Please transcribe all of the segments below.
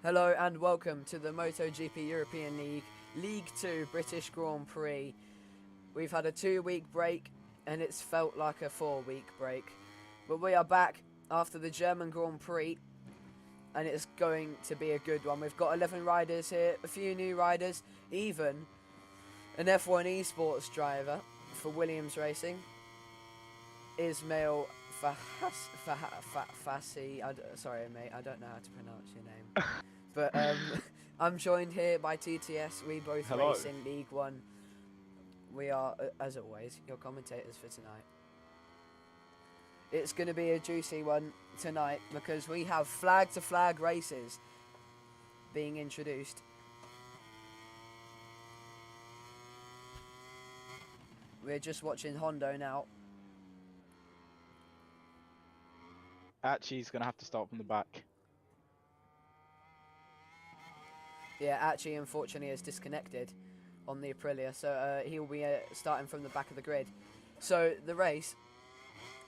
Hello and welcome to the MotoGP European League, League 2 British Grand Prix. We've had a 2-week break and it's felt like a 4-week break. But we are back after the German Grand Prix and it's going to be a good one. We've got 11 riders here, a few new riders, even an F1 esports driver for Williams Racing, M.E.L. Fassi. Sorry mate, I don't know how to pronounce your name. But I'm joined here by TTS. We both race in League 1. We are, as always, your commentators for tonight. It's going to be a juicy one tonight because we have flag-to-flag races being introduced. We're just watching Hondo now. Archie's going to have to start from the back. Yeah, Archie unfortunately is disconnected on the Aprilia, so he'll be starting from the back of the grid. So the race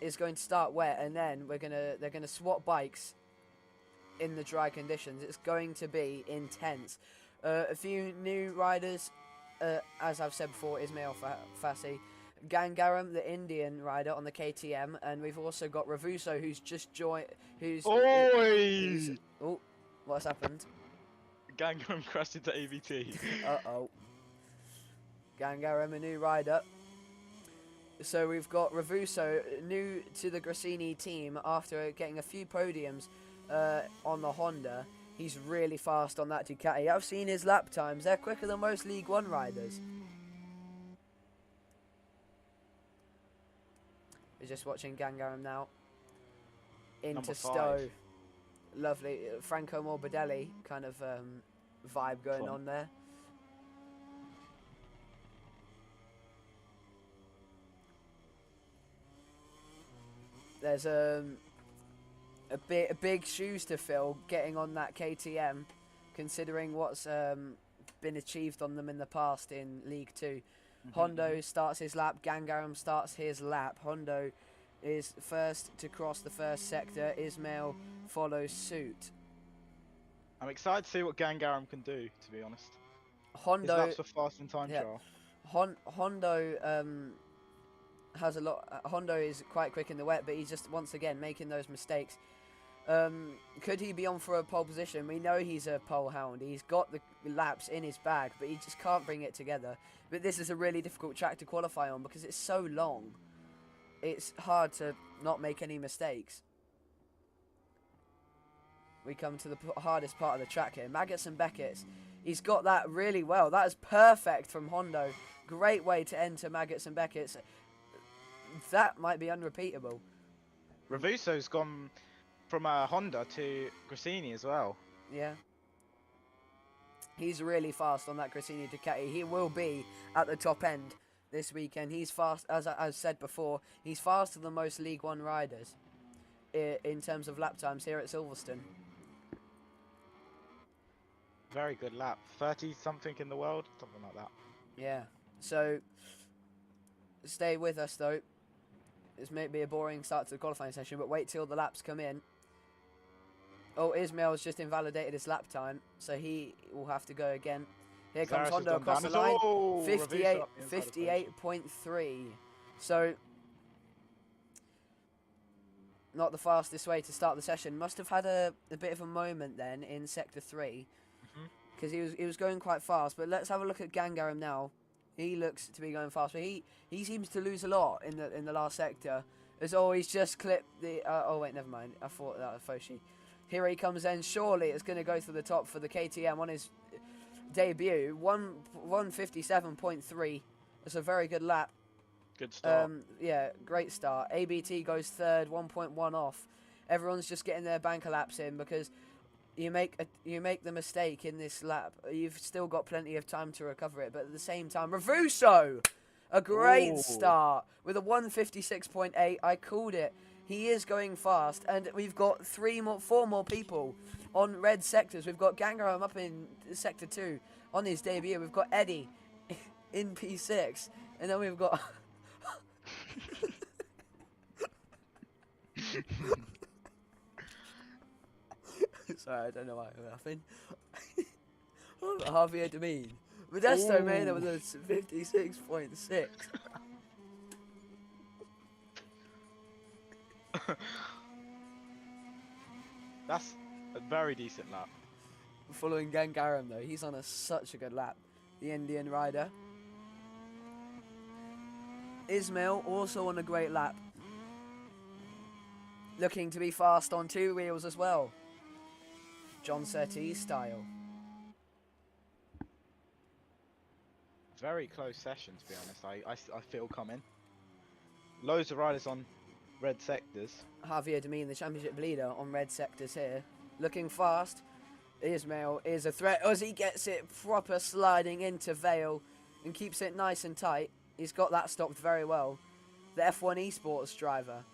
is going to start wet, and then they're gonna swap bikes in the dry conditions. It's going to be intense. A few new riders, as I've said before, M.E.L Fassi, Gangaram, the Indian rider on the KTM, and we've also got Ravuso, who's just joined. Oh, what's happened? Gangaram crashed into ABT. Uh-oh. Gangaram, a new rider. So we've got Ravuso, new to the Grassini team after getting a few podiums on the Honda. He's really fast on that Ducati. I've seen his lap times. They're quicker than most League 1 riders. We're just watching Gangaram now. Into Stowe. Lovely. Franco Morbidelli kind of vibe going on there. There's a big shoes to fill getting on that KTM, considering what's been achieved on them in the past in League 2. Hondo starts his lap, Gangaram starts his lap. Hondo is first to cross the first sector. M.E.L follows suit. I'm excited to see what Gangaram can do, to be honest. Hondo, his laps were fast in time trial. Hondo has a lot. Hondo is quite quick in the wet, but he's just once again making those mistakes. Could he be on for a pole position? We know he's a pole hound. He's got the laps in his bag, but he just can't bring it together. But this is a really difficult track to qualify on because it's so long. It's hard to not make any mistakes. We come to the hardest part of the track here. Maggots and Beckett's. He's got that really well. That is perfect from Hondo. Great way to enter Maggots and Beckett's. That might be unrepeatable. Ravuso's gone from Honda to Grassini as well. Yeah. He's really fast on that Grassini Ducati. He will be at the top end this weekend. He's fast, as I said before, he's faster than most League 1 riders in terms of lap times here at Silverstone. Very good lap. 30-something in the world, something like that. Yeah. So, stay with us though. This may be a boring start to the qualifying session, but wait till the laps come in. Oh, M.E.L's just invalidated his lap time, so he will have to go again. Here comes Hondo across the line. 58.3. So, not the fastest way to start the session. Must have had a bit of a moment then in Sector 3. Because he was going quite fast. But let's have a look at Gangaram now. He looks to be going fast, but he seems to lose a lot in the last sector. As always, just clipped the. Oh wait, never mind. I thought that was Foshi. Here he comes then. Surely it's going to go to the top for the KTM on his debut. 157.3. That's a very good lap. Good start. Yeah, great start. ABT goes third, 1.1 off. Everyone's just getting their banker laps in because you make the mistake in this lap. You've still got plenty of time to recover it, but at the same time, Ravuso, a great start with a 156.8. I called it. He is going fast, and we've got four more people on red sectors. We've got Gangaram up in sector 2 on his debut. We've got Eddie in P6, and then we've got Sorry, I don't know why I'm laughing. Javier Demin. Modesto Mena with a 56.6. That's a very decent lap. Following Gangaram though, he's on such a good lap. The Indian rider. M.E.L also on a great lap. Looking to be fast on 2 wheels as well. John Surtees style. Very close session, to be honest. I feel coming. Loads of riders on red sectors. Javier Demin, the championship leader, on red sectors here. Looking fast. M.E.L is a threat as he gets it proper sliding into Vale and keeps it nice and tight. He's got that stopped very well. The F1 esports driver.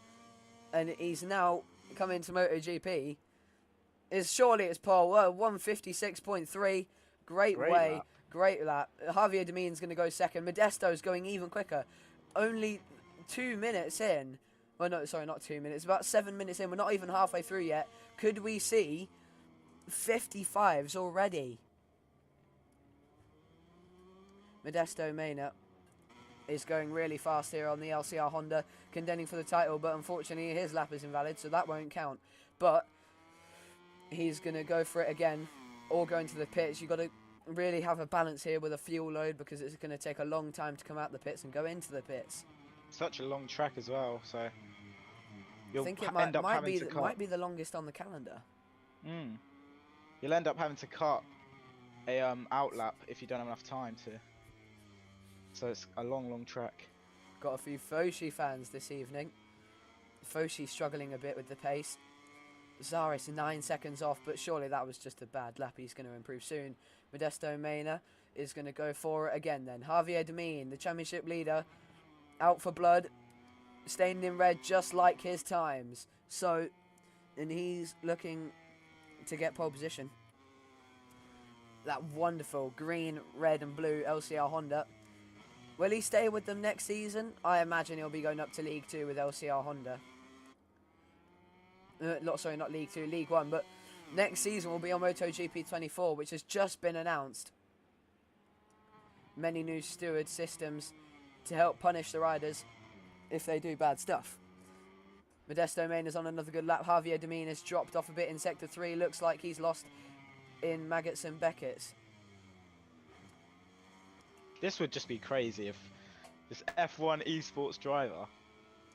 And he's now coming to MotoGP. Surely it's pole. 156.3. Great way. Lap. Great lap. Javier Demin's going to go second. Modesto's going even quicker. Only 2 minutes in. Well, no, sorry, not 2 minutes. About 7 minutes in. We're not even halfway through yet. Could we see 55s already? Modesto Mena is going really fast here on the LCR Honda, contending for the title, but unfortunately his lap is invalid, so that won't count. But he's going to go for it again, or go into the pits. You've got to really have a balance here with a fuel load, because it's going to take a long time to come out the pits and go into the pits. Such a long track as well, so you'll I think it end up might having to cut. might be the longest on the calendar. You'll end up having to cut a out lap if you don't have enough time to. So it's a long track. Got a few Foshi fans this evening. Foshi struggling a bit with the pace. Zaris 9 seconds off, but surely that was just a bad lap. He's going to improve soon. Modesto Mena is going to go for it again then. Javier Demin, the championship leader, out for blood, stained in red just like his times. So, and he's looking to get pole position. That wonderful green, red and blue LCR Honda. Will he stay with them next season? I imagine he'll be going up to League 2 with LCR Honda. Sorry, not League 2, League 1. But next season will be on MotoGP23, which has just been announced. Many new steward systems to help punish the riders if they do bad stuff. Modesto Mena's on another good lap. Javier Demin has dropped off a bit in Sector 3. Looks like he's lost in Maggots and Beckett's. This would just be crazy if this F1 esports driver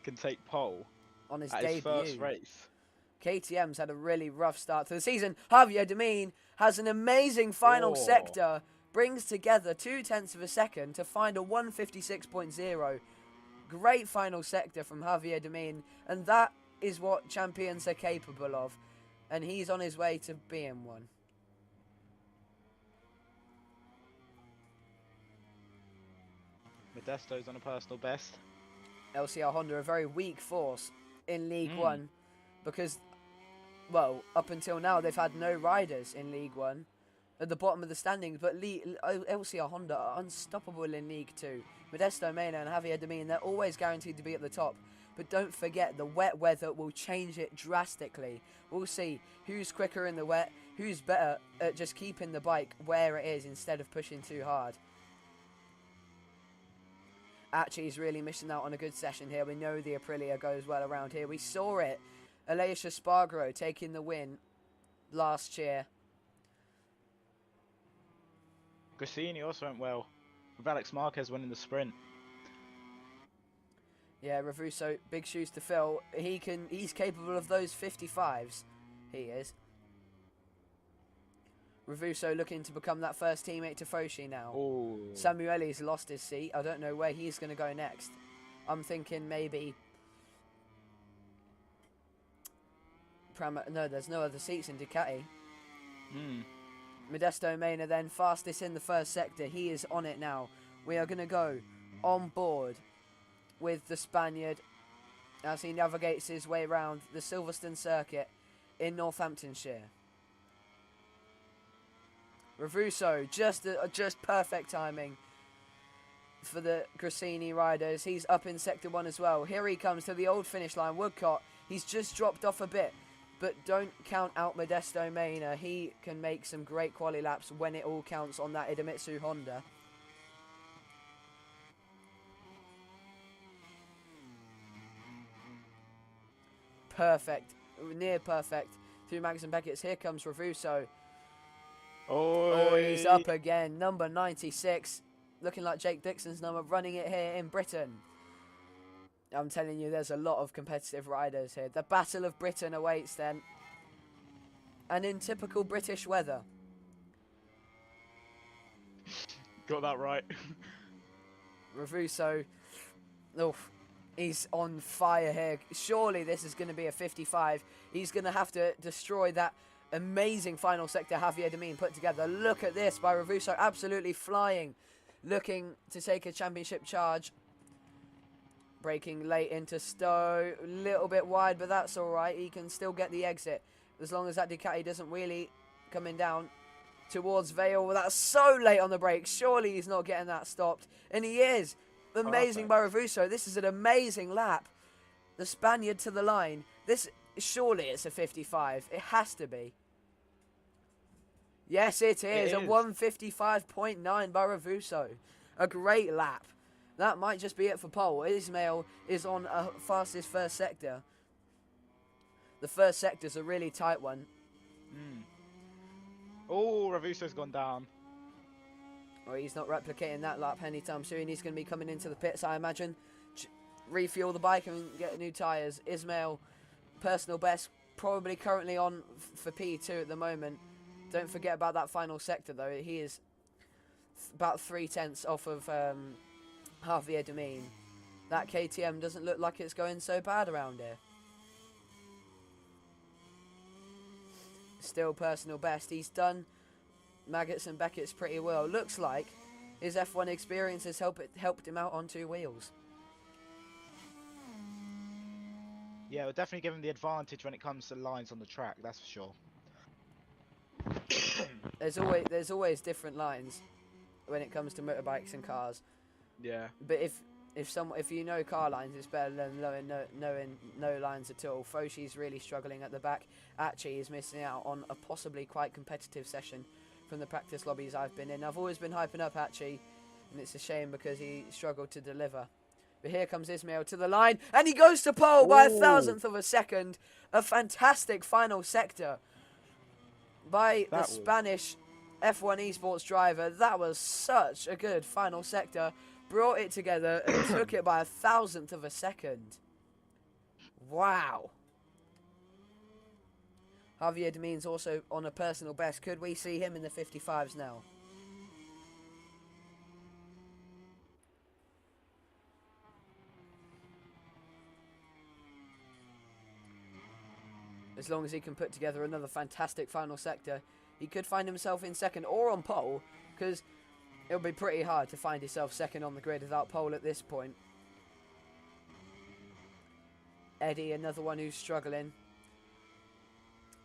can take pole On his at debut. his first race. KTM's had a really rough start to the season. Javier Demin has an amazing final sector. Brings together 0.2 of a second to find a 156.0. Great final sector from Javier Demin. And that is what champions are capable of. And he's on his way to being one. Modesto's on a personal best. LCR Honda, a very weak force in League 1. Because, well, up until now, they've had no riders in League 1 at the bottom of the standings. But LCR Honda are unstoppable in League 2. Modesto Mena and Javier Demin, they're always guaranteed to be at the top. But don't forget, the wet weather will change it drastically. We'll see who's quicker in the wet, who's better at just keeping the bike where it is instead of pushing too hard. Actually, he's really missing out on a good session here. We know the Aprilia goes well around here. We saw it. Aleix Espargaro taking the win last year. Gresini also went well, with Alex Marquez winning the sprint. Yeah, Ravuso, big shoes to fill. He's capable of those 55s. He is. Ravuso looking to become that first teammate to Foshi now. Ooh. Samueli's lost his seat. I don't know where he's going to go next. I'm thinking maybe... No, there's no other seats in Ducati. Modesto Mena then, fastest in the first sector. He is on it now. We are going to go on board with the Spaniard as he navigates his way around the Silverstone circuit in Northamptonshire. Ravuso, just perfect timing for the Gresini riders. He's up in Sector 1 as well. Here he comes to the old finish line. Woodcott, he's just dropped off a bit. but don't count out Modesto Maina. He can make some great quali laps when it all counts on that Idemitsu Honda. Perfect. Near perfect. Through Max and Beckett's. Here comes Ravuso. Oh, he's up again. Number 96. Looking like Jake Dixon's number. Running it here in Britain. I'm telling you, there's a lot of competitive riders here. The Battle of Britain awaits then. And in typical British weather. Got that right. Ravuso. Oof. He's on fire here. Surely this is going to be a 55. He's going to have to destroy that amazing final sector Javier Demin put together. Look at this by Ravuso. Absolutely flying. Looking to take a championship charge. Braking late into Stowe. A little bit wide, but that's all right. He can still get the exit. As long as that Ducati doesn't wheelie coming down towards Vale. That's so late on the brakes. Surely he's not getting that stopped. And he is. Amazing by Ravuso. This is an amazing lap. The Spaniard to the line. This, surely it's a 55. It has to be. Yes, it is. A 155.9 by Ravuso. A great lap. That might just be it for pole. Ismail is on a fastest first sector. The first sector's a really tight one. Oh, Ravuso's gone down. Well, he's not replicating that lap anytime soon. He's going to be coming into the pits, I imagine. Refuel the bike and get new tyres. Ismail, personal best, probably currently on for P2 at the moment. Don't forget about that final sector, though. He is about 3/10 off of Javier Demin. That KTM doesn't look like it's going so bad around here. Still personal best. He's done Maggots and Beckett's pretty well. Looks like his F1 experience has helped him out on 2 wheels. Yeah, it'll definitely give him the advantage when it comes to lines on the track, that's for sure. There's always different lines when it comes to motorbikes and cars. Yeah. But if you know car lines, it's better than knowing no lines at all. Foshi's really struggling at the back. Achi is missing out on a possibly quite competitive session from the practice lobbies I've been in. I've always been hyping up Achi, and it's a shame because he struggled to deliver. But here comes Ismail to the line, and he goes to pole by 1,000th of a second. A fantastic final sector by the Spanish F1 esports driver. That was such a good final sector. Brought it together and took it by 1,000th of a second. Wow. Javier Demin's also on a personal best. Could we see him in the 55s now? As long as he can put together another fantastic final sector, he could find himself in second or on pole, because it'll be pretty hard to find yourself second on the grid without pole at this point. Eddie, another one who's struggling.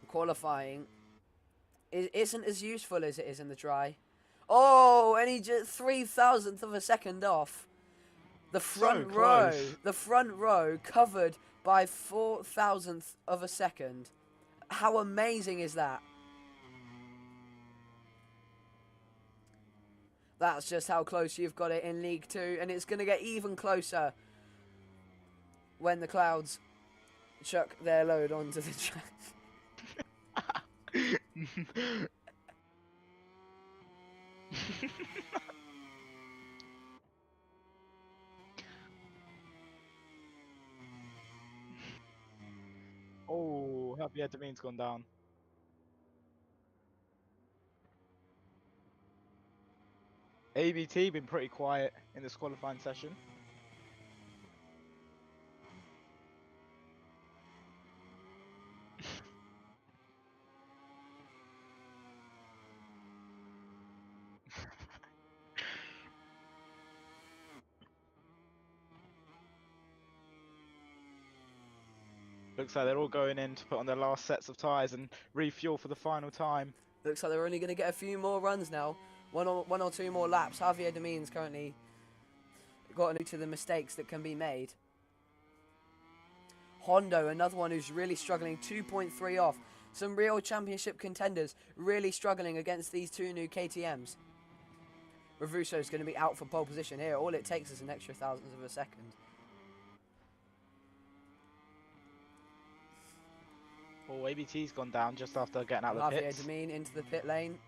Qualifying isn't as useful as it is in the dry. Oh, and he just 3,000th of a second off. The front row. The front row covered by 4,000th of a second. How amazing is that? That's just how close you've got it in League 2. And it's going to get even closer when the clouds chuck their load onto the track. Oh, Javier Demin's gone down. ABT been pretty quiet in this qualifying session. Looks like they're all going in to put on their last sets of tyres and refuel for the final time. Looks like they're only going to get a few more runs now. One or two more laps. Javier Demin's currently gotten into the mistakes that can be made. Hondo, another one who's really struggling, 2.3 off. Some real championship contenders really struggling against these two new KTMs. Ravusso's going to be out for pole position here. All it takes is an extra thousandth of a second. Oh, ABT's gone down just after getting out of the Javier pits. Demin into the pit lane.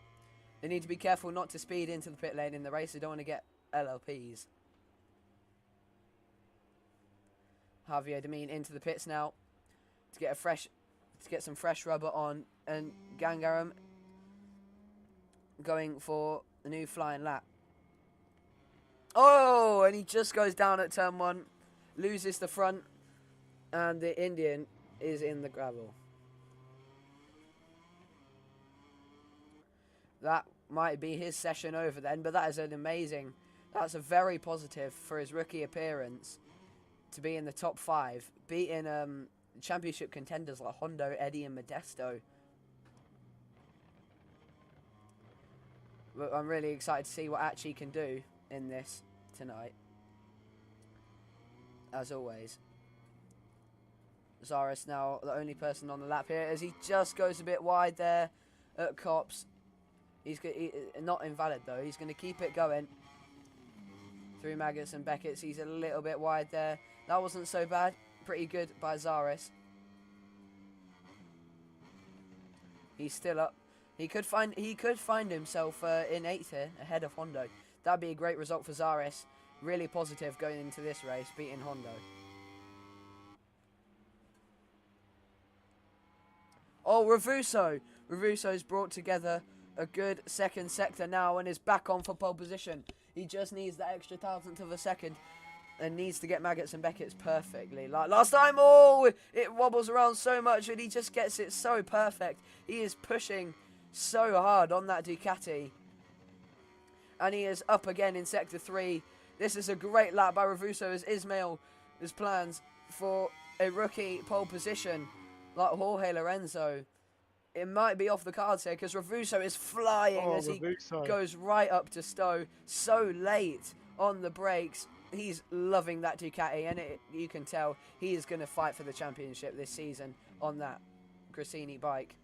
They need to be careful not to speed into the pit lane in the race. They don't want to get LLPs. Javier Demin into the pits now to get some fresh rubber on, and Gangaram going for the new flying lap. Oh, and he just goes down at turn 1, loses the front, and the Indian is in the gravel. That might be his session over then, but that is that's a very positive for his rookie appearance to be in the top 5, beating championship contenders like Hondo, Eddie and Modesto. But I'm really excited to see what Achi can do in this tonight. As always. Zaris now the only person on the lap here as he just goes a bit wide there at Cops. He's not invalid though. He's going to keep it going through Maggots and Beckett's. He's a little bit wide there. That wasn't so bad. Pretty good by Zaris. He's still up. He could find himself in 8th here, ahead of Hondo. That'd be a great result for Zaris. Really positive going into this race, beating Hondo. Oh, Ravusso. Ravusso's brought together a good second sector now and is back on for pole position. He just needs that extra thousandth of a second and needs to get Maggots and Beckett's perfectly. Like last time, oh, it wobbles around so much and he just gets it so perfect. He is pushing so hard on that Ducati. And he is up again in sector 3. This is a great lap by Ravusso as M.E.L has plans for a rookie pole position like Jorge Lorenzo. It might be off the cards here because Ravusso is flying as he goes right up to Stowe. So late on the brakes. He's loving that Ducati and you can tell he is going to fight for the championship this season on that Grassini bike.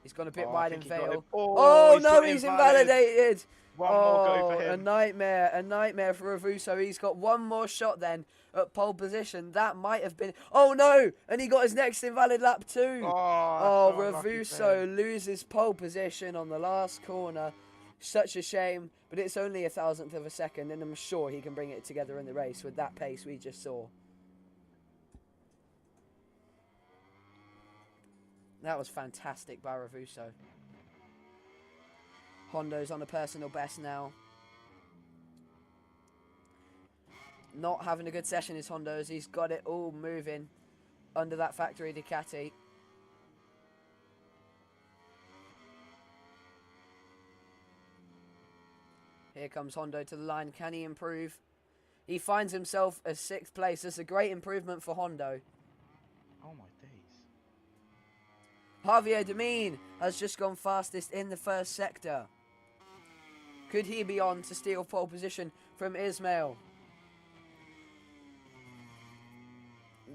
He's gone a bit wide in Fatal. Oh no, he's invalidated. One more go for him. A nightmare for Ravusso. He's got one more shot then at pole position. That might have been... Oh no, and he got his next invalid lap too. Oh, Ravusso loses pole position on the last corner. Such a shame, but it's only a thousandth of a second, and I'm sure he can bring it together in the race with that pace we just saw. That was fantastic by Ravusso. Hondo's on a personal best now. Not having a good session is Hondo's. He's got it all moving under that factory Ducati. Here comes Hondo to the line. Can he improve? He finds himself a 6th place. That's a great improvement for Hondo. Oh my days. Javier Demin has just gone fastest in the first sector. Could he be on to steal pole position from M.E.L?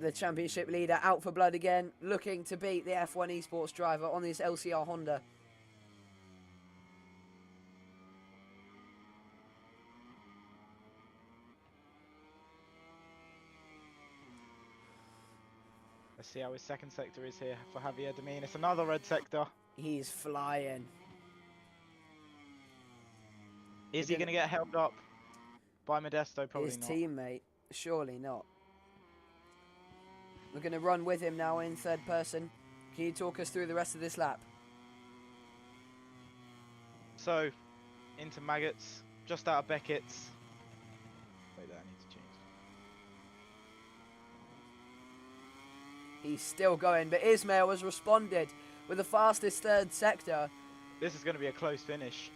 The championship leader out for blood again, looking to beat the F1 esports driver on his LCR Honda. Let's see how his second sector is here for Javier Demin. It's another red sector. He's flying. Is he going to get held up by Modesto? Probably his not. His teammate? Surely not. We're going to run with him now in 3rd person. Can you talk us through the rest of this lap? So, into Maggots, just out of Beckett's. Wait there, I need to change. He's still going, but M.E.L has responded with the fastest 3rd sector. This is going to be a close finish.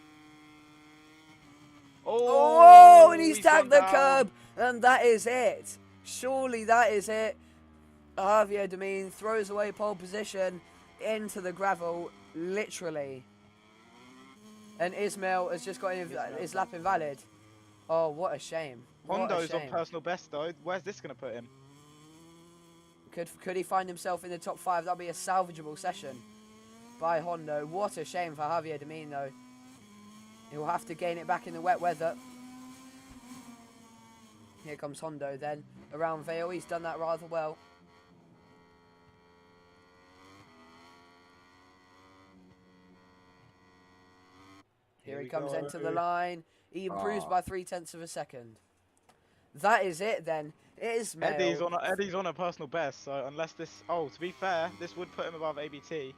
Oh, and he's tagged the curb, and that is it. Surely that is it. Javier Demin throws away pole position into the gravel, literally. And M.E.L has just got his lap invalid. Oh, what a shame. Hondo's on personal best though. Where's this going to put him? Could he find himself in the top 5? That'd be a salvageable session by Hondo. What a shame for Javier Demin, though. He'll have to gain it back in the wet weather. Here comes Hondo then. Around Vale, he's done that rather well. Here he comes into the line. He improves by 0.3 of a second. That is it then. It is M.E.L. Eddie's on a personal best, so unless this... Oh, to be fair, this would put him above ABT.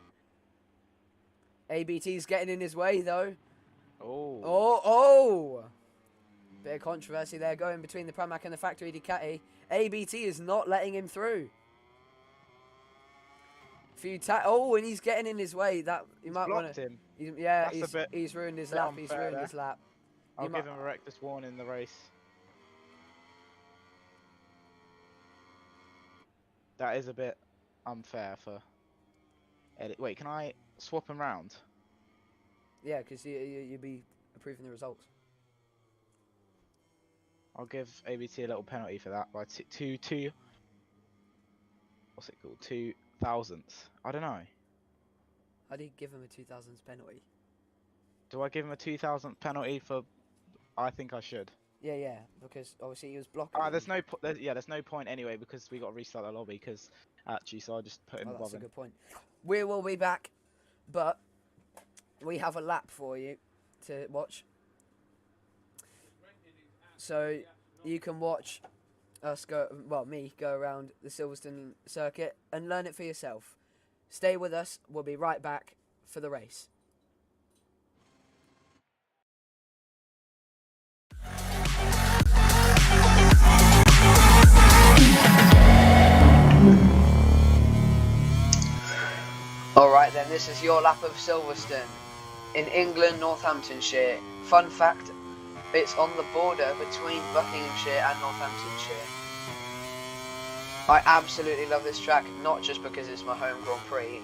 ABT's getting in his way, though. Oh. Oh! Bit of controversy there going between the Pramac and the factory Ducati. ABT is not letting him through. Oh, and he's getting in his way. That you might want to. Yeah, he's ruined his lap. He's ruined his lap. I'll give him a reckless warning in the race. That is a bit unfair for Eddie. Wait, can I swap him round? Yeah, because you'd be approving the results. I'll give ABT a little penalty for that by two. What's it called? 2,000th. I don't know. How do you give him a 2,000th penalty? Do I give him a 2,000th penalty for? I think I should. Yeah, because obviously he was blocking. There's no point anyway because we got to restart the lobby because actually, so I just put him above him. That's a good point. We will be back, but we have a lap for you to watch. So you can watch us me go around the Silverstone circuit and learn it for yourself. Stay with us. We'll be right back for the race. Alright then, this is your lap of Silverstone in England, Northamptonshire. Fun fact, it's on the border between Buckinghamshire and Northamptonshire. I absolutely love this track, not just because it's my home Grand Prix.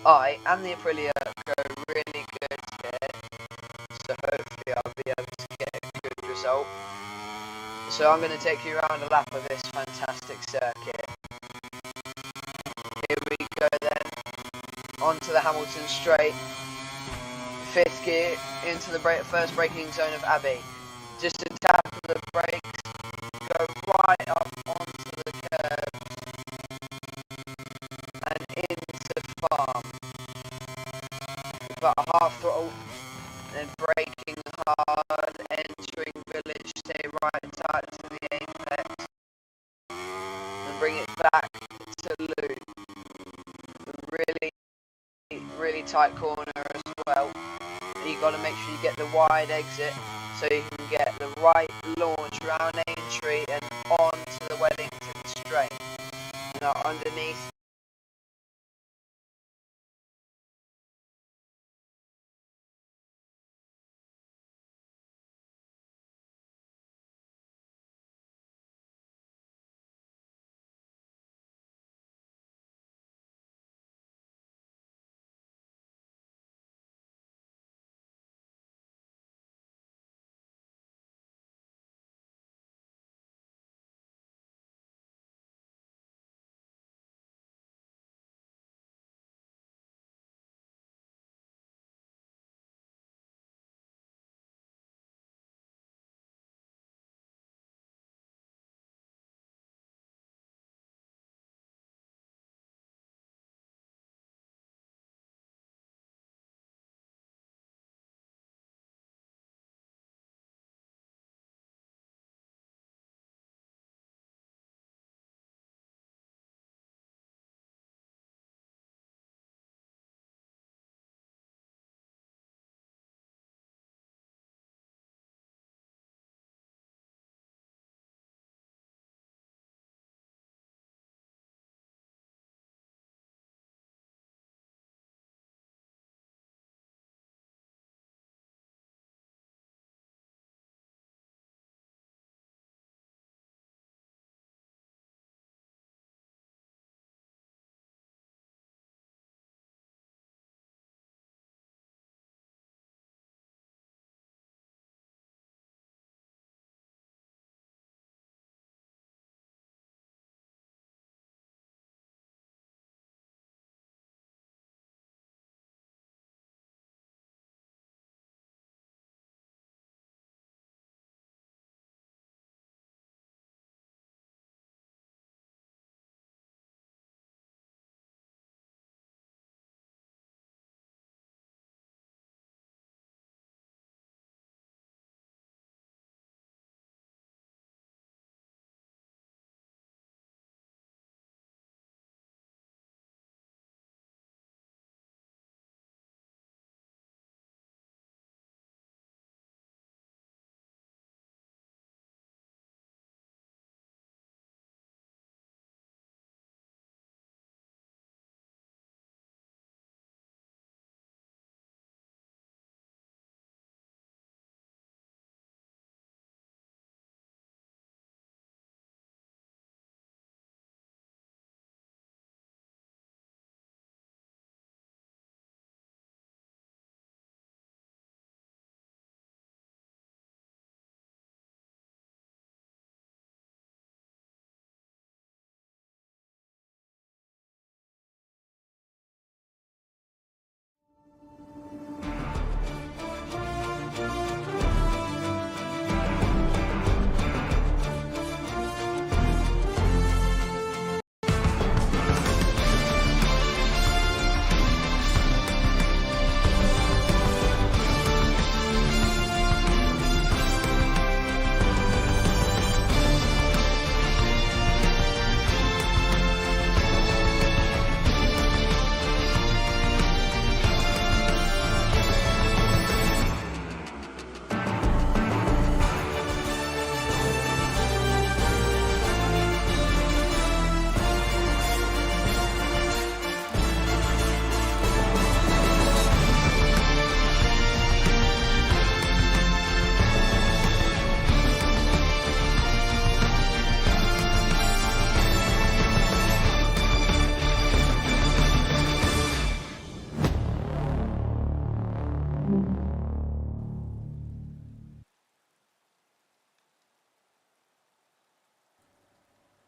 I and the Aprilia go really good here, so hopefully I'll be able to get a good result. So I'm going to take you around a lap of this fantastic circuit. Here we go then, onto the Hamilton straight. 5th gear into the first braking zone of Abbey. Just to tap the brakes, go right up onto the curb and into farm. About half throttle, then braking hard, entering village, stay right tight to the apex, and bring it back to loop. Really tight corner as well. You got to make sure you get the wide exit so you can get the right launch around Aintree and onto the Wellington straight. Now underneath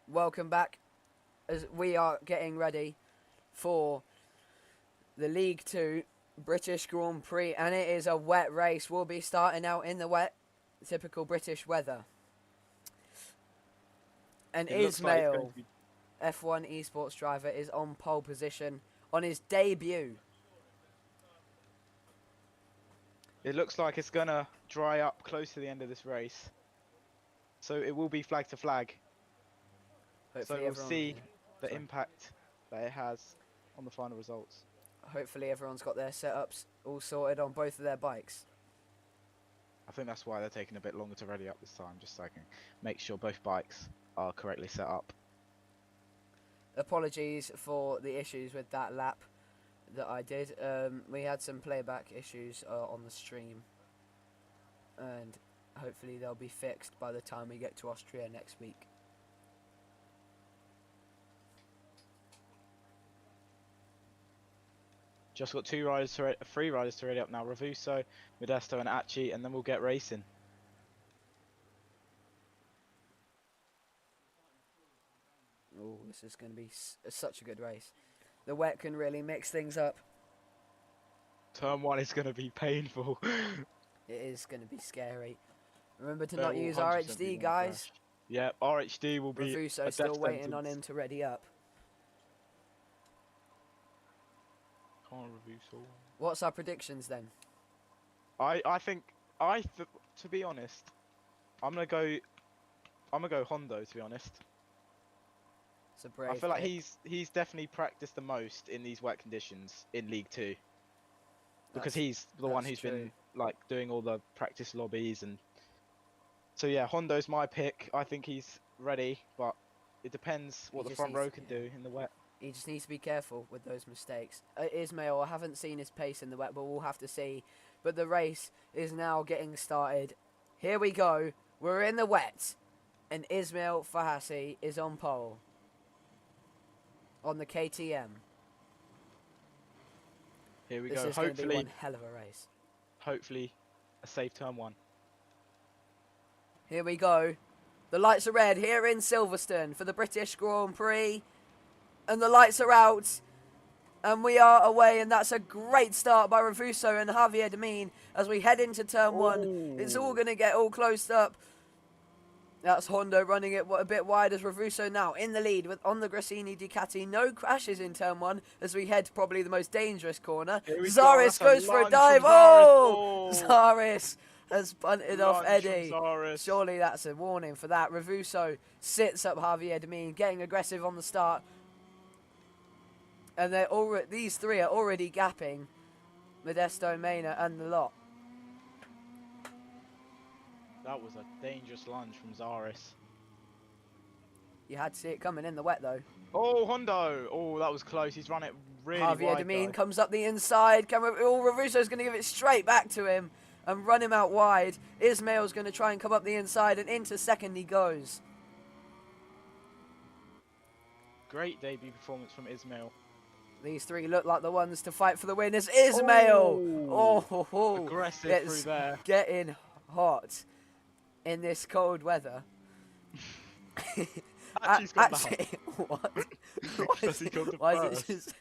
Welcome back, as we are getting ready for the League 2 British Grand Prix, and it is a wet race. We'll be starting out in the wet, typical British weather. And M.E.L, F1 esports driver, is on pole position on his debut. It looks like it's gonna dry up close to the end of this race, so it will be flag to flag. Hopefully so we'll see the impact that it has on the final results. Hopefully everyone's got their setups all sorted on both of their bikes. I think that's why they're taking a bit longer to ready up this time, just so I can make sure both bikes are correctly set up. Apologies for the issues with that lap that I did. We had some playback issues on the stream, and hopefully they'll be fixed by the time we get to Austria next week. Just got three riders to ready up now: Ravuso, Modesto, and Achi, and then we'll get racing. Oh, this is going to be such a good race. The wet can really mix things up. Turn 1 is going to be painful. It is going to be scary. Remember to not use RHD, guys. Yeah, RHD will be. Ravuso still waiting on him to ready up. Come on, Ravuso. What's our predictions then? I think to be honest, I'm gonna go Hondo, to be honest. It's a brave I feel like pick. he's definitely practiced the most in these wet conditions in League 2. Because he's the one who's been like doing all the practice lobbies, and so yeah, Hondo's my pick. I think he's ready, but it depends what the front row can do in the wet. He just needs to be careful with those mistakes. M.E.L, I haven't seen his pace in the wet, but we'll have to see. But the race is now getting started. Here we go. We're in the wet, and Ismail Fahassi is on pole on the KTM. Here we this go. Is going to be one hell of a race. Hopefully, a safe turn 1. Here we go. The lights are red here in Silverstone for the British Grand Prix. And the lights are out. And we are away. And that's a great start by Ravuso and Javier Demin as we head into turn 1. It's all going to get all closed up. That's Hondo running it a bit wide as Ravuso now in the lead on the Grassini Ducati. No crashes in turn 1 as we head to probably the most dangerous corner. Zaris goes for a dive. Oh! Zaris has punted off Eddie. Surely that's a warning for that. Ravuso sits up Javier Demin, getting aggressive on the start. And these three are already gapping Modesto, Mena and the lot. That was a dangerous lunge from Zaris. You had to see it coming in the wet though. Oh, Hondo! Oh, that was close. He's run it really wide. Javier Demin comes up the inside. Ravuso's going to give it straight back to him and run him out wide. Ismail's going to try and come up the inside, and into second he goes. Great debut performance from M.E.L. These three look like the ones to fight for the win. It's M.E.L. Oh, aggressive through there. Getting hot in this cold weather. Actually, what? Why is it just...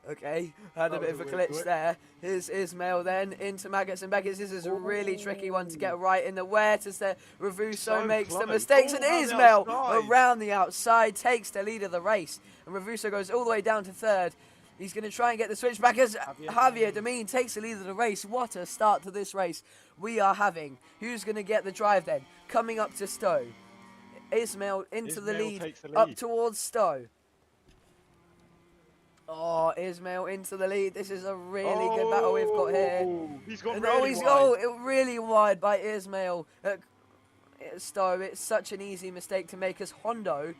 Okay, had a bit of a glitch there. Here's M.E.L then into Maggots and Beckett's. This is a really tricky one to get right in the wet as Ravuso makes the mistakes, and M.E.L around the outside takes the lead of the race, and Ravuso goes all the way down to third. He's going to try and get the switch back as Javier Demin takes the lead of the race. What a start to this race we are having. Who's going to get the drive then? Coming up to Stowe. M.E.L into the lead, up towards Stowe. Oh, M.E.L into the lead. This is a really good battle we've got here. He's gone really wide. Really wide by M.E.L at Stowe. It's such an easy mistake to make as Hondo.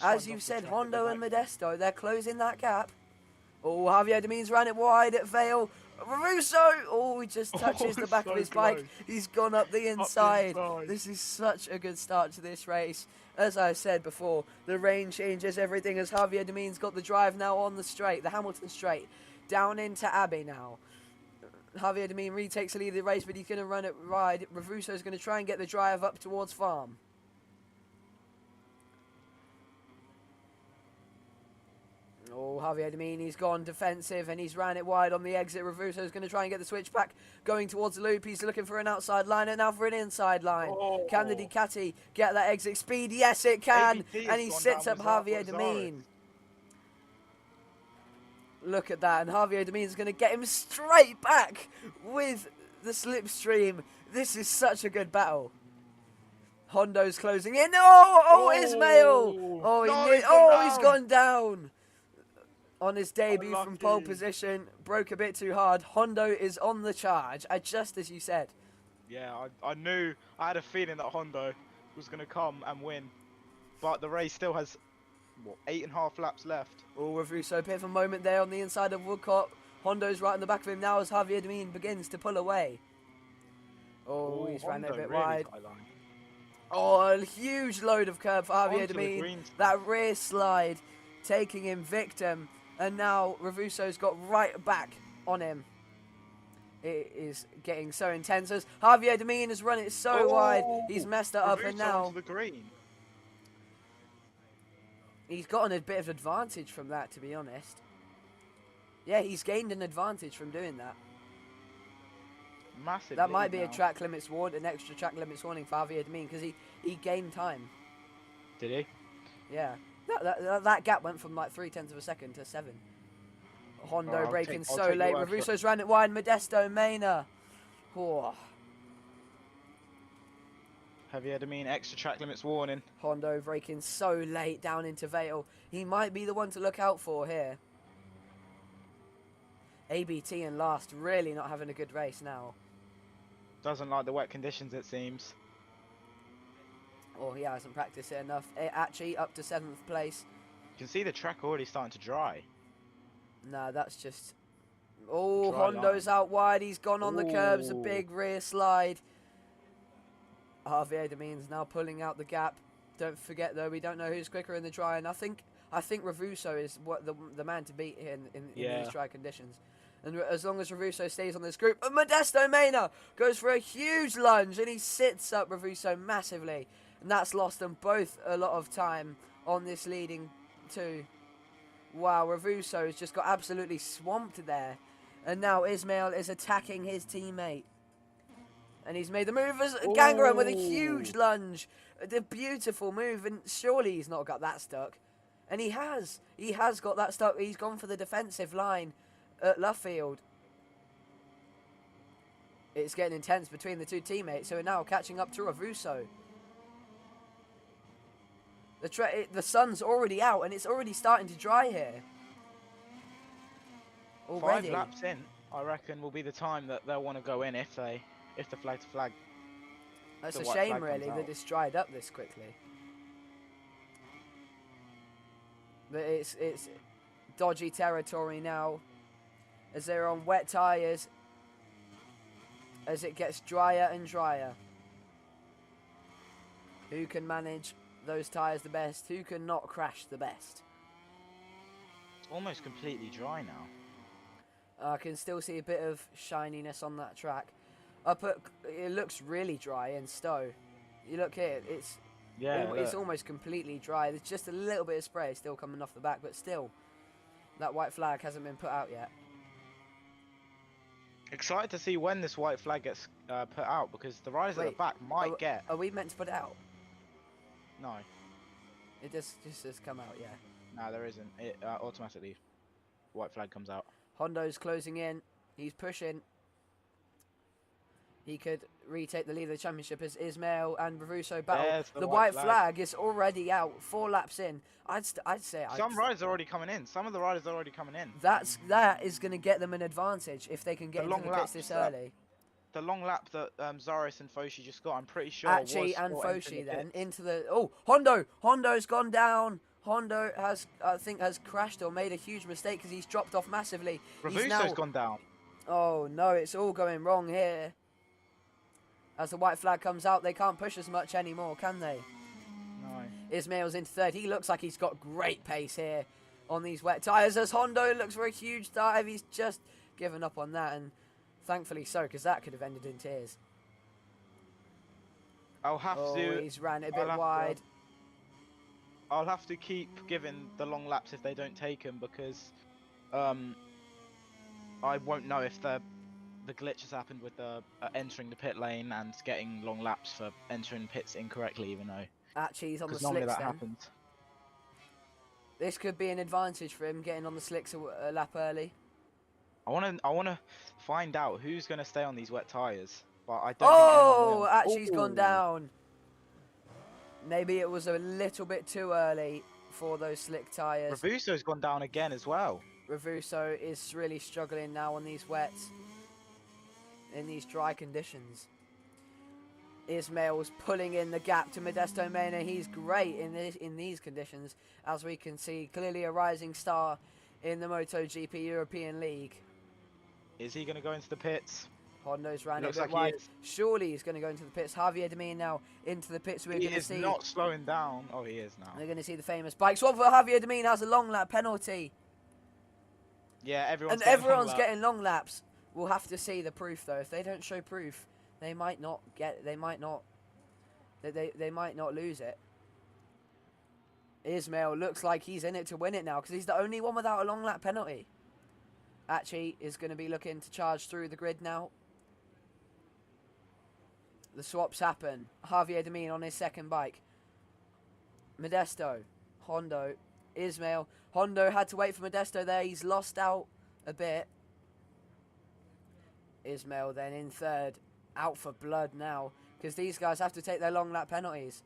As you said, Hondo and Modesto, they're closing that gap. Oh, Javier Demin's ran it wide at Vale. Ravuso! Oh, he just touches the back of his bike. He's gone up the inside. This is such a good start to this race. As I said before, the rain changes everything as Javier Demin's got the drive now on the straight, the Hamilton straight. Down into Abbey now. Javier Demin retakes the lead of the race, but he's going to run it wide. Ravusso's going to try and get the drive up towards Farm. Oh, Javier Demin, he's gone defensive and he's ran it wide on the exit. Ravusso's going to try and get the switch back going towards the loop. He's looking for an outside line and now for an inside line. Oh. Can the Ducati get that exit speed? Yes, it can. ABT And he sits up Javier Demin. Look at that. And Javier Demin is going to get him straight back with the slipstream. This is such a good battle. Hondo's closing in. Oh, Ismail. Oh, he's gone down. On his debut from pole position, broke a bit too hard. Hondo is on the charge, just as you said. Yeah, I knew, I had a feeling that Hondo was going to come and win. But the race still has, what, 8.5 laps left. Oh, Ravusso, a bit of a moment there on the inside of Woodcock. Hondo's right in the back of him now as Javier Demin begins to pull away. Oh, he's ran a bit wide. Oh, a huge load of curb for Javier Demin. That rear slide taking him victim. And now Ravusso's got right back on him. It is getting so intense as Javier Demin has run it so wide. He's messed it up, and now the green. He's gotten a bit of advantage from that, to be honest. Yeah, he's gained an advantage from doing that. Massive. That might be an extra track limits warning for Javier Demin because he gained time. Did he? Yeah. That gap went from like 0.3 of a second to 7. Hondo braking so late. Ravusso's ran it wide. Modesto Mena. Oh. Javier Demin, extra track limits warning. Hondo braking so late down into Vettel. He might be the one to look out for here. ABT in last, really not having a good race now. Doesn't like the wet conditions, it seems. Or he hasn't practiced it enough. Actually, up to 7th place. You can see the track already starting to dry. Nah, that's just... Oh, Hondo's out wide. He's gone on the curbs. A big rear slide. Javier Demin's now pulling out the gap. Don't forget, though, we don't know who's quicker in the dry. And I think Ravusso is the man to beat here in these dry conditions. And as long as Ravusso stays on this group... Modesto Mena goes for a huge lunge. And he sits up Ravusso massively. And that's lost them both a lot of time on this leading two. Wow, Ravusso has just got absolutely swamped there. And now Ismail is attacking his teammate. And he's made the move as Gangaran with a huge lunge. The beautiful move, and surely he's not got that stuck. And he has. He has got that stuck. He's gone for the defensive line at Luffield. It's getting intense between the two teammates who are now catching up to Ravusso. The sun's already out, and it's already starting to dry here. Already. 5 laps in, I reckon, will be the time that they'll want to go in if the flag to flag. That's a shame, really, that it's dried up this quickly. But it's dodgy territory now, as they're on wet tyres, as it gets drier and drier. Who can manage those tyres the best? Who can not crash the best? It's almost completely dry now. I can still see a bit of shininess on that track. It looks really dry in Stowe. You look here, it's almost completely dry. There's just a little bit of spray still coming off the back, but still, that white flag hasn't been put out yet. Excited to see when this white flag gets put out, because the riders at the back might get... Are we meant to put it out? No. It just has come out, yeah. No, there isn't. It automatically, white flag comes out. Hondo's closing in. He's pushing. He could retake the lead of the championship as Ismail and Ravusso battle. The white flag is already out. 4 laps in. I'd say some riders are already coming in. Some of the riders are already coming in. That is going to get them an advantage if they can get into the pits this early. The long lap that Zaris and Foshi just got, I'm pretty sure. Actually, and Foshi then into the Hondo's gone down. Hondo has, I think, has crashed or made a huge mistake because he's dropped off massively. Ravusso's gone down. Oh no, it's all going wrong here. As the white flag comes out, they can't push as much anymore, can they? No. Ismail's into third. He looks like he's got great pace here on these wet tyres. As Hondo looks for a huge dive, he's just given up on that. And Thankfully so, because that could have ended in tears. I'll have Oh, to. he's ran it a bit wide. I'll have to keep giving the long laps if they don't take them, because I won't know if the glitch has happened with the entering the pit lane and getting long laps for entering pits incorrectly, even though. Actually, he's on the Because normally slicks that then. happens. This could be an advantage for him, getting on the slicks a lap early. I wanna find out who's gonna stay on these wet tires, but I don't think anyone Oh, will. actually, he's gone down. Maybe it was a little bit too early for those slick tyres. Ravuso's gone down again as well. Ravuso is really struggling now on these wets, in these dry conditions. M.E.L's pulling in the gap to Modesto Mena. He's great in these conditions, as we can see, clearly a rising star in the MotoGP European League. Is he gonna go into the pits? Hondo's ran a Looks bit like wide. he is. Surely he's going to go into the pits. Javier Demin now into the pits. We're He going to is see. not slowing down. Oh, he is now. They're going to see the famous bike swap for Javier Demin. Has a long lap penalty. Yeah, everyone's getting long laps. We'll have to see the proof though. If they don't show proof, they might not get. They might not lose it. M.E.L looks like he's in it to win it now, because he's the only one without a long lap penalty. Actually, is going to be looking to charge through the grid now. The swaps happen. Javier Demin on his second bike. Modesto, Hondo, M.E.L. Hondo had to wait for Modesto there. He's lost out a bit. M.E.L then in third. Out for blood now, because these guys have to take their long lap penalties.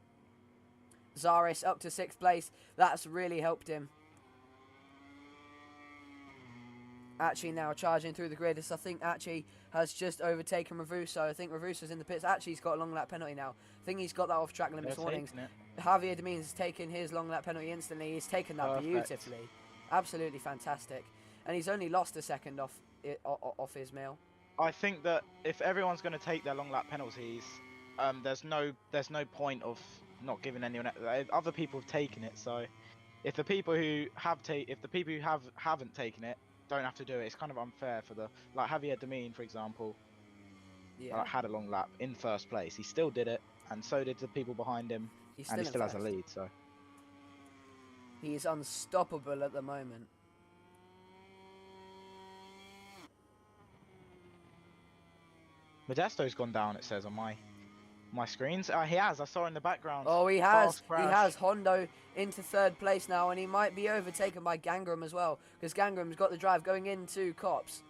Zaris up to 6th place. That's really helped him. Actually now charging through the grid. I think Actually has just overtaken Ravuso. I think Ravuso's in the pits. Actually, he's got a long lap penalty now. I think he's got that off track limits warnings. Javier Demin's taken his long lap penalty instantly. He's taken that beautifully. Absolutely fantastic. And he's only lost a second off M.E.L. I think that if everyone's going to take their long lap penalties, there's no point of not giving anyone. Other people have taken it, so if the people who haven't taken it don't have to do it, it's kind of unfair for like Javier Demin, for example. Yeah, had a long lap in first place. He still did it, and so did the people behind him, and he still has a lead. So he's unstoppable at the moment. Modesto's gone down, it says on my screens. He has. I saw in the background. Oh, he has. He has Hondo into 3rd place now, and he might be overtaken by Gangram as well, because Gangram's got the drive going into Cops.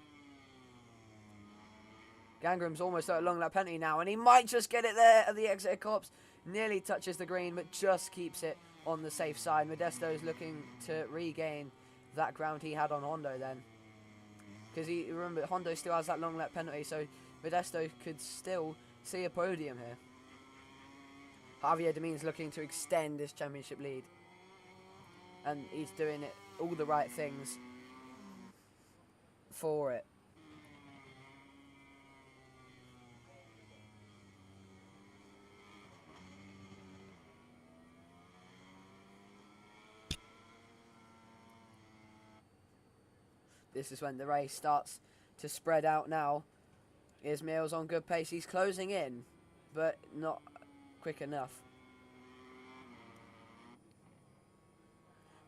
Gangram's almost at a long lap penalty now, and he might just get it there at the exit of Cops. Nearly touches the green, but just keeps it on the safe side. Modesto's looking to regain that ground he had on Hondo then, because remember, Hondo still has that long lap penalty, so Modesto could still see a podium here. Javier Demin's looking to extend his championship lead, and he's doing it all the right things for it. This is when the race starts to spread out now. M.E.L's on good pace. He's closing in, but not quick enough.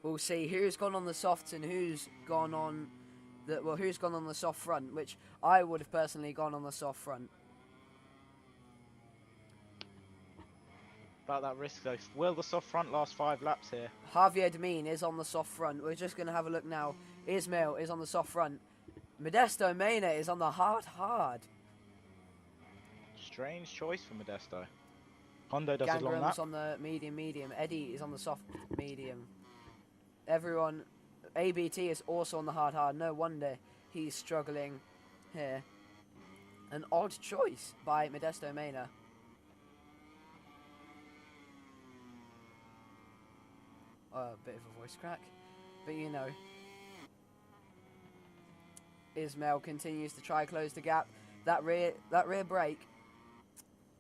We'll see who's gone on the softs and who's gone on the soft front, which I would have personally gone on the soft front. About that risk though. Will the soft front last 5 laps here? Javier Demin is on the soft front. We're just going to have a look now. M.E.L is on the soft front. Modesto Mena is on the hard. Strange choice for Modesto. Hondo does a long lap. Gangram's on the medium. Eddie is on the soft medium. Everyone, ABT is also on the hard. No wonder he's struggling here. An odd choice by Modesto Mena. A bit of a voice crack, but you know. M.E.L continues to try close the gap. That rear brake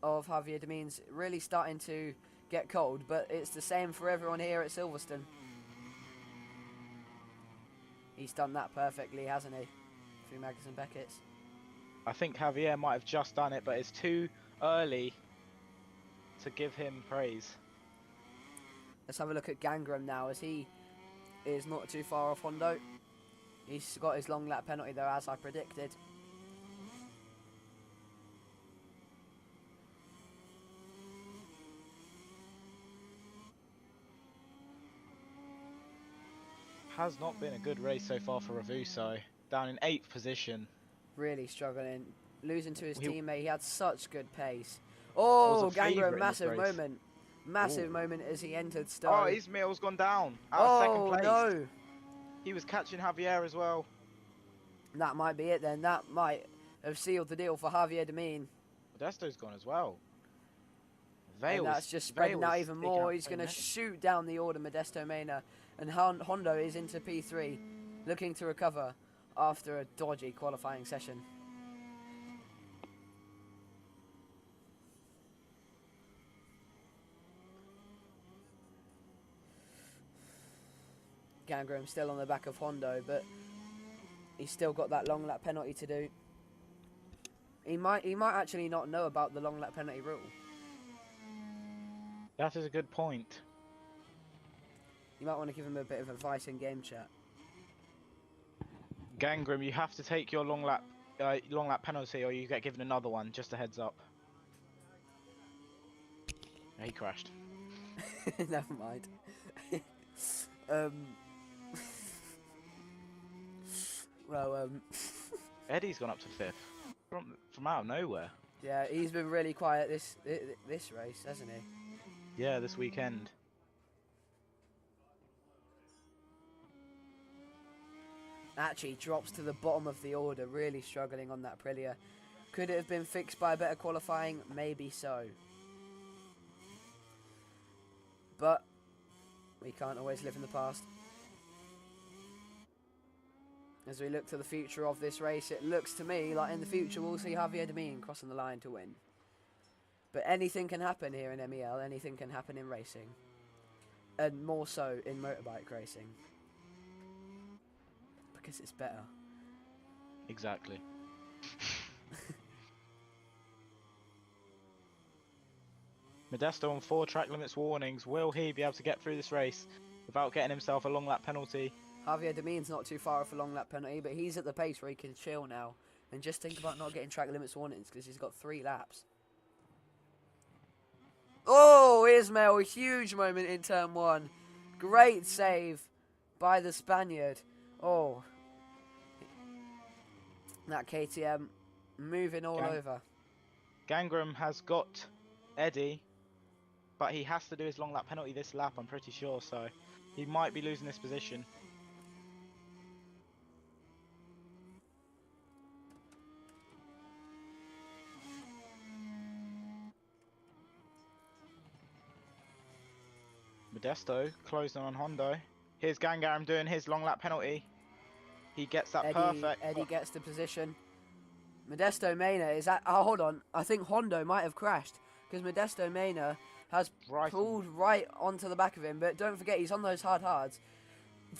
of Javier Demin's really starting to get cold, but it's the same for everyone here at Silverstone. He's done that perfectly, hasn't he? Through Magnussen Beckett's. I think Javier might have just done it, but it's too early to give him praise. Let's have a look at Gangram now, as he is not too far off Hondo. He's got his long lap penalty there, as I predicted. Has not been a good race so far for Ravuso. Down in 8th position. Really struggling. Losing to his He- teammate. He had such good pace. Oh, Was a favourite Gangram, in this massive race. moment. Massive Ooh. moment as he entered Oh, Stowe. M.E.L's gone down out of second place. No. He was catching Javier as well. That might be it then. That might have sealed the deal for Javier Demin. Modesto's gone as well. And that's just spreading out even more. He's going to shoot down the order, Modesto Mena. And Hondo is into P3, looking to recover after a dodgy qualifying session. Gangram still on the back of Hondo, but he's still got that long lap penalty to do. He might actually not know about the long lap penalty rule. That is a good point. You might want to give him a bit of advice in game chat. Gangram, you have to take your long lap penalty, or you get given another one. Just a heads up. He crashed. Never mind. Well, Eddie's gone up to 5th from out of nowhere. yeah, he's been really quiet this race, hasn't he? Yeah, this weekend. Actually drops to the bottom of the order, really struggling on that Aprilia. Could it have been fixed by better qualifying? Maybe so. But we can't always live in the past. As we look to the future of this race, it looks to me like in the future we'll see Javier Demin crossing the line to win. But anything can happen here in M.E.L, anything can happen in racing. And more so in motorbike racing. Because it's better. Exactly. Modesto on 4 track limits warnings. Will he be able to get through this race without getting himself a long lap penalty? Javier Demin's not too far off a long lap penalty, but he's at the pace where he can chill now. And just think about not getting track limits warnings, because he's got 3 laps. Oh, M.E.L, huge moment in turn 1. Great save by the Spaniard. Oh. That KTM moving all over. Gangram has got Eddie, but he has to do his long lap penalty this lap, I'm pretty sure, so he might be losing this position. Modesto closing on Hondo. Here's Gangram doing his long lap penalty. He gets that perfect. Eddie gets the position. Modesto Mena is at... Oh, hold on. I think Hondo might have crashed, because Modesto Mena has pulled right onto the back of him. But don't forget, he's on those hards.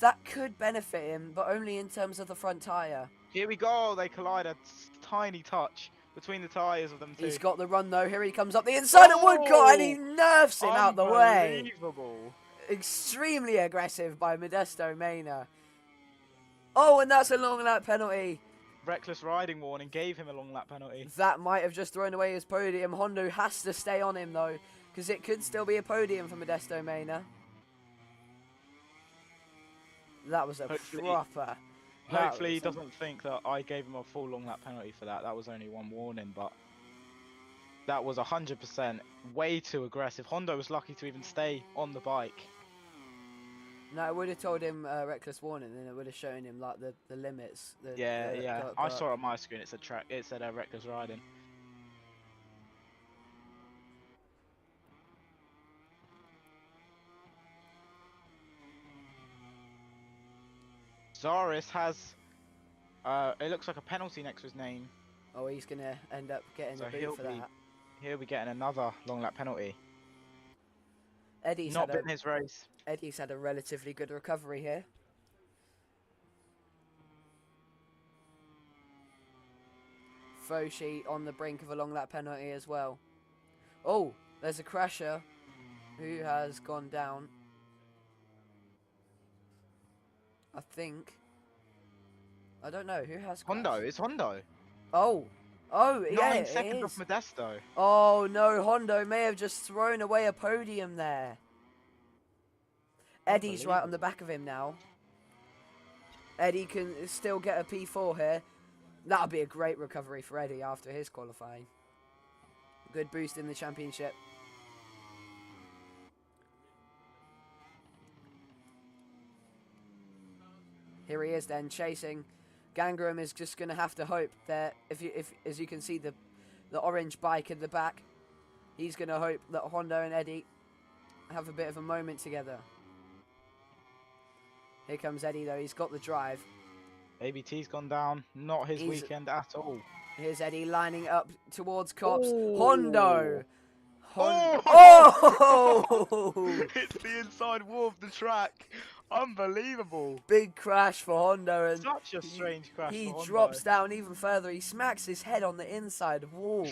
That could benefit him, but only in terms of the front tyre. Here we go. They collide a tiny touch between the tyres of them two. He's got the run, though. Here he comes up the inside of Woodcock, and he nerfs him out the way. Unbelievable. Extremely aggressive by Modesto Mena. Oh, and that's a long lap penalty. Reckless riding warning gave him a long lap penalty. That might have just thrown away his podium. Hondo has to stay on him, though, because it could still be a podium for Modesto Mena. That was a proper... Hopefully he doesn't think that I gave him a full long lap penalty for that. That was only one warning, but that was 100% way too aggressive. Hondo was lucky to even stay on the bike. No, I would have told him reckless warning, and it would have shown him like the limits. Yeah. I saw it on my screen. It said reckless riding. Zaris has, it looks like a penalty next to his name. Oh, he's going to end up getting a boot for that. He'll be getting another long lap penalty. Eddie's not been his race. Eddie's had a relatively good recovery here. Foshi on the brink of a long lap penalty as well. Oh, there's a crasher who has gone down. I think. I don't know. Who has crashed? Hondo, it's Hondo. Oh. Oh, yeah, 9 it seconds is. off Modesto. Oh, no. Hondo may have just thrown away a podium there. Eddie's right on the back of him now. Eddie can still get a P4 here. That'll be a great recovery for Eddie after his qualifying. Good boost in the championship. Here he is then, chasing. Gangram is just going to have to hope that, if as you can see the orange bike in the back, he's going to hope that Hondo and Eddie have a bit of a moment together. Here comes Eddie though, he's got the drive. ABT's gone down, not his weekend at all. Here's Eddie lining up towards Cops. Oh. Hondo! Oh! It's the inside wall of the track. Unbelievable. Big crash for Hondo. And such a strange crash he for Hondo. drops down even further. He smacks his head on the inside wall.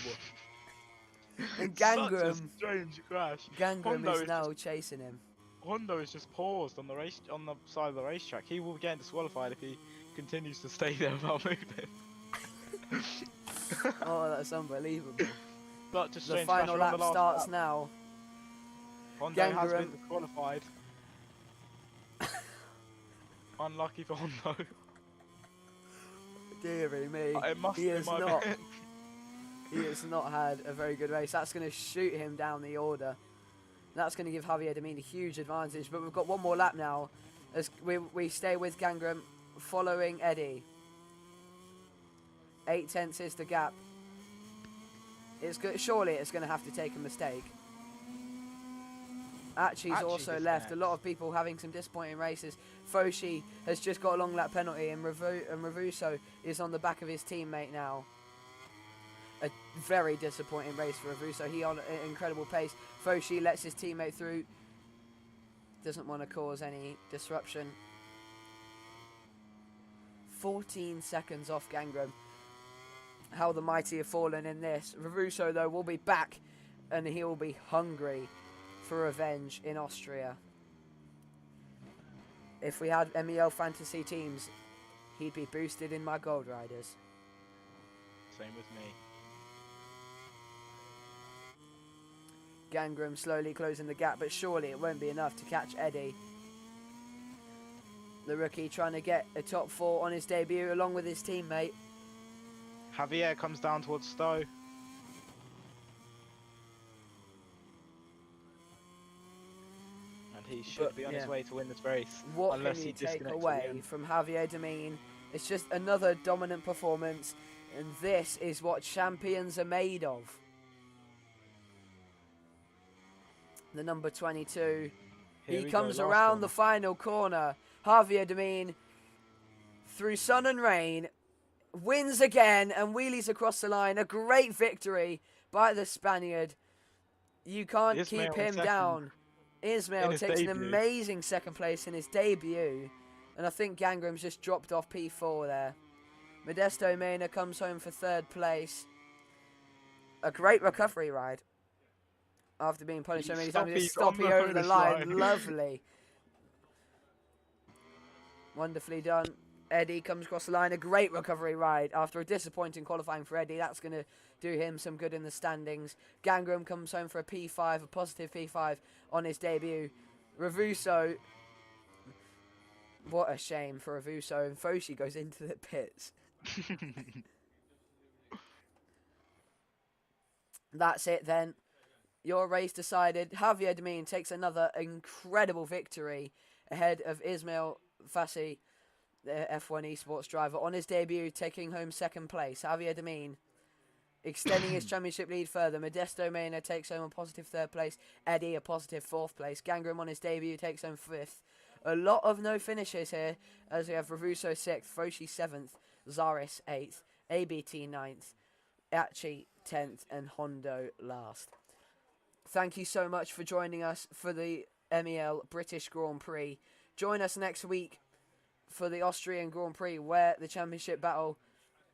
And Gangram. Such a strange crash. Gangram is now chasing him. Hondo is just paused on the side of the racetrack. He will get disqualified if he continues to stay there without moving. Oh, that's unbelievable. But just the final lap starts now. Hondo has been disqualified. Unlucky for Hondo. Deary me. It must he be has my not. bit. He has not had a very good race. That's going to shoot him down the order. That's going to give Javier Demin a huge advantage. But we've got one more lap now. As we stay with Gangram, following Eddie. 8/10 is the gap. Surely it's going to have to take a mistake. Archie's also left. A lot of people having some disappointing races. Foshi has just got a long lap penalty, and Ravuso is on the back of his teammate now. A very disappointing race for Ravuso. He on an incredible pace. Foshi lets his teammate through. Doesn't want to cause any disruption. 14 seconds off Gangram. How the mighty have fallen in this. Ravuso, though, will be back, and he will be hungry for revenge in Austria. If we had M.E.L fantasy teams, he'd be boosted in my Gold Riders. Same with me. Gangram slowly closing the gap, but surely it won't be enough to catch Eddie. The rookie trying to get a top 4 on his debut along with his teammate. Javier comes down towards Stowe. And he should be on his way to win this race. What can you take away from Javier Demin? It's just another dominant performance, and this is what champions are made of. The number 22. He comes around the final corner. Javier Demin, through sun and rain, wins again and wheelies across the line. A great victory by the Spaniard. You can't keep him down. Ismail takes an amazing second place in his debut. And I think Gangram's just dropped off P4 there. Modesto Mena comes home for 3rd place. A great recovery ride. After being punished so many times, just stopping over the line. Lovely. Wonderfully done. Eddie comes across the line. A great recovery ride after a disappointing qualifying for Eddie. That's going to do him some good in the standings. Gangram comes home for a P5, a positive P5 on his debut. Ravuso. What a shame for Ravuso. And Foshi goes into the pits. That's it then. Your race decided. Javier Demin takes another incredible victory ahead of Ismail Fassi, the F1 esports driver, on his debut, taking home 2nd place. Javier Demin extending his championship lead further. Modesto Mena takes home a positive 3rd place. Eddie a positive 4th place. Gangram on his debut takes home 5th. A lot of no finishes here, as we have Ravuso 6th, Foshi 7th, Zaris 8th, ABT 9th, Achi 10th, and Hondo last. Thank you so much for joining us for the M.E.L British Grand Prix. Join us next week for the Austrian Grand Prix, where the championship battle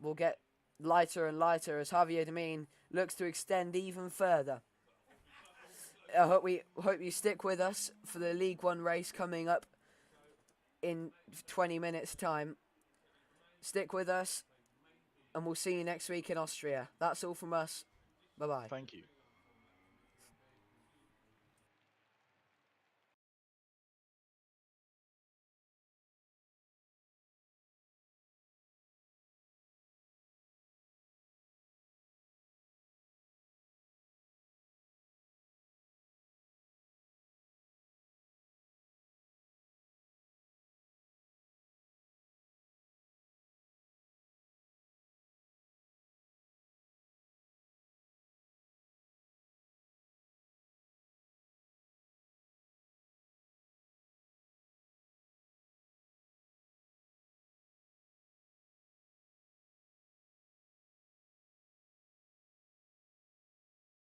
will get lighter and lighter as Javier Demin looks to extend even further. I hope you stick with us for the League One race coming up in 20 minutes time. Stick with us, and we'll see you next week in Austria. That's all from us. Bye bye. Thank you.